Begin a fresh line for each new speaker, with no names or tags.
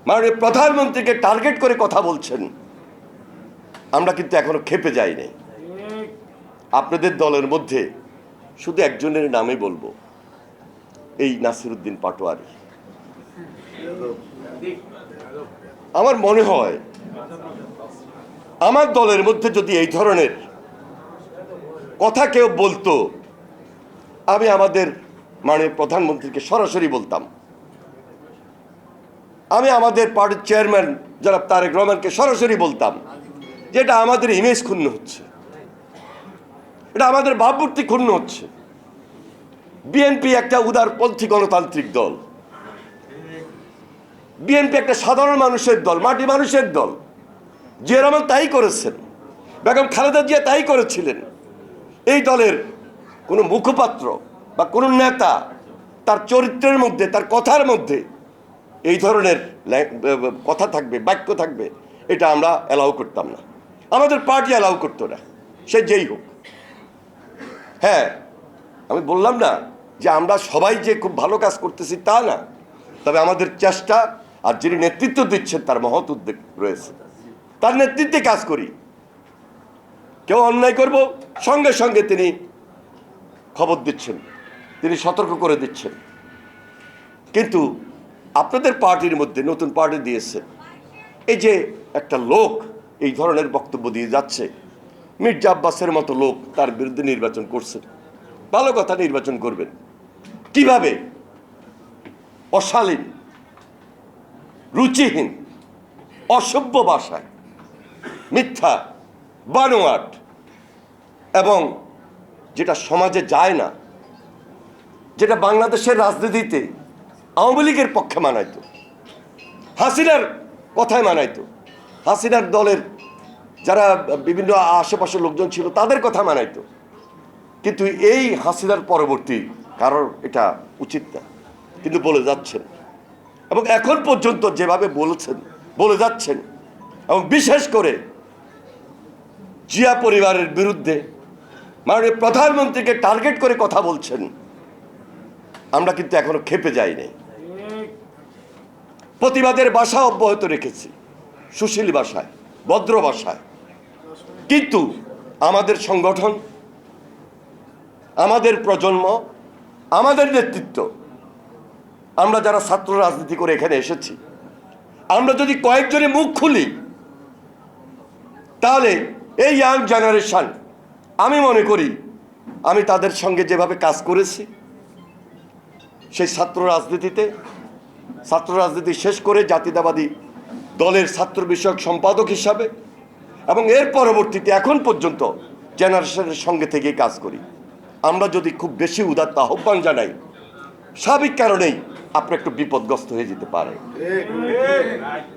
মাননীয় প্রধানমন্ত্রীকে টার্গেট করে কথা বলছেন, আমরা কিন্তু এখনো খেপে যাইনি। আপনাদের দলের মধ্যে শুধু একজনের নামে বলবো, এই নাসিরউদ্দিন পাটোয়ারি। আমার মনে হয় আমার দলের মধ্যে যদি এই ধরনের কথা কেউ বলতো, আমি আমাদের মাননীয় প্রধানমন্ত্রীকে সরাসরি বলতাম। আমি আমাদের পার্টির চেয়ারম্যান জনাব তারেক রহমানকে সরাসরি বলতাম যে এটা আমাদের ইমেজ ক্ষুণ্ণ হচ্ছে, এটা আমাদের ভাবমূর্তি ক্ষুণ্ণ হচ্ছে। বিএনপি একটা উদারপন্থী গণতান্ত্রিক দল, বিএনপি একটা সাধারণ মানুষের দল, মাটি মানুষের দল। জিয়া রহমান তাই করেছেন, বেগম খালেদা জিয়া তাই করেছিলেন। এই দলের কোনো মুখপাত্র বা কোনো নেতা তার চরিত্রের মধ্যে, তার কথার মধ্যে এই ধরনের কথা থাকবে, বাক্য থাকবে, এটা আমরা অ্যালাউ করতাম না, আমাদের পার্টি অ্যালাউ করতো না, সে যেই হোক। হ্যাঁ, আমি বললাম না যে আমরা সবাই যে খুব ভালো কাজ করতেছি তা না, তবে আমাদের চেষ্টা আর যিনি নেতৃত্ব দিচ্ছেন তার মহৎ উদ্যোগ রয়েছে, তার নেতৃত্বে কাজ করি। কেউ অন্যায় করব, সঙ্গে সঙ্গে তিনি খবর দিচ্ছেন, তিনি সতর্ক করে দিচ্ছেন। কিন্তু আপনাদের পার্টির মধ্যে নতুন পার্টি দিয়েছে, এই যে একটা লোক এই ধরনের বক্তব্য দিয়ে যাচ্ছে, মির্জা আব্বাসের মতো লোক তার বিরুদ্ধে নির্বাচন করছেন। ভালো কথা, নির্বাচন করবেন, কিভাবে? অশালীন, রুচিহীন, অসভ্য ভাষায়, মিথ্যা, বানোয়াট, এবং যেটা সমাজে যায় না, যেটা বাংলাদেশের রাজনীতিতে আওয়ামী লীগের পক্ষে মানাইতো, হাসিনার কথায় মানাইতো, হাসিনার দলের যারা বিভিন্ন আশেপাশের লোকজন ছিল তাদের কথা মানাইতো। কিন্তু এই হাসিনার পরবর্তী কারণ এটা উচিত না, কিন্তু বলে যাচ্ছেন, এবং এখন পর্যন্ত যেভাবে বলে যাচ্ছেন, এবং বিশেষ করে জিয়া পরিবারের বিরুদ্ধে মাননীয় প্রধানমন্ত্রীকে টার্গেট করে কথা বলছেন, আমরা কিন্তু এখনো খেপে যাইনি। প্রতিবাদের ভাষা অব্যাহত রেখেছি, সুশীল ভাষায়, ভদ্র ভাষায়। কিন্তু আমাদের সংগঠন, আমাদের প্রজন্ম, আমাদের নেতৃত্ব, আমরা যারা ছাত্র রাজনীতি করে এখানে এসেছি, আমরা যদি কয়েকজনে মুখ খুলি, তাহলে এই ইয়াং জেনারেশন, আমি মনে করি আমি তাদের সঙ্গে যেভাবে কাজ করেছি সেই ছাত্র রাজনীতি শেষ করে জাতীয়তাবাদী দলের ছাত্র বিষয়ক সম্পাদক হিসাবে, এবং এর পরবর্তীতে এখন পর্যন্ত জেনারেশনের সঙ্গে থেকেই কাজ করি। আমরা যদি খুব বেশি উদাত্ত আহ্বান জানাই, স্বাভাবিক কারণেই আপনি একটু বিপদগ্রস্ত হয়ে যেতে পারে।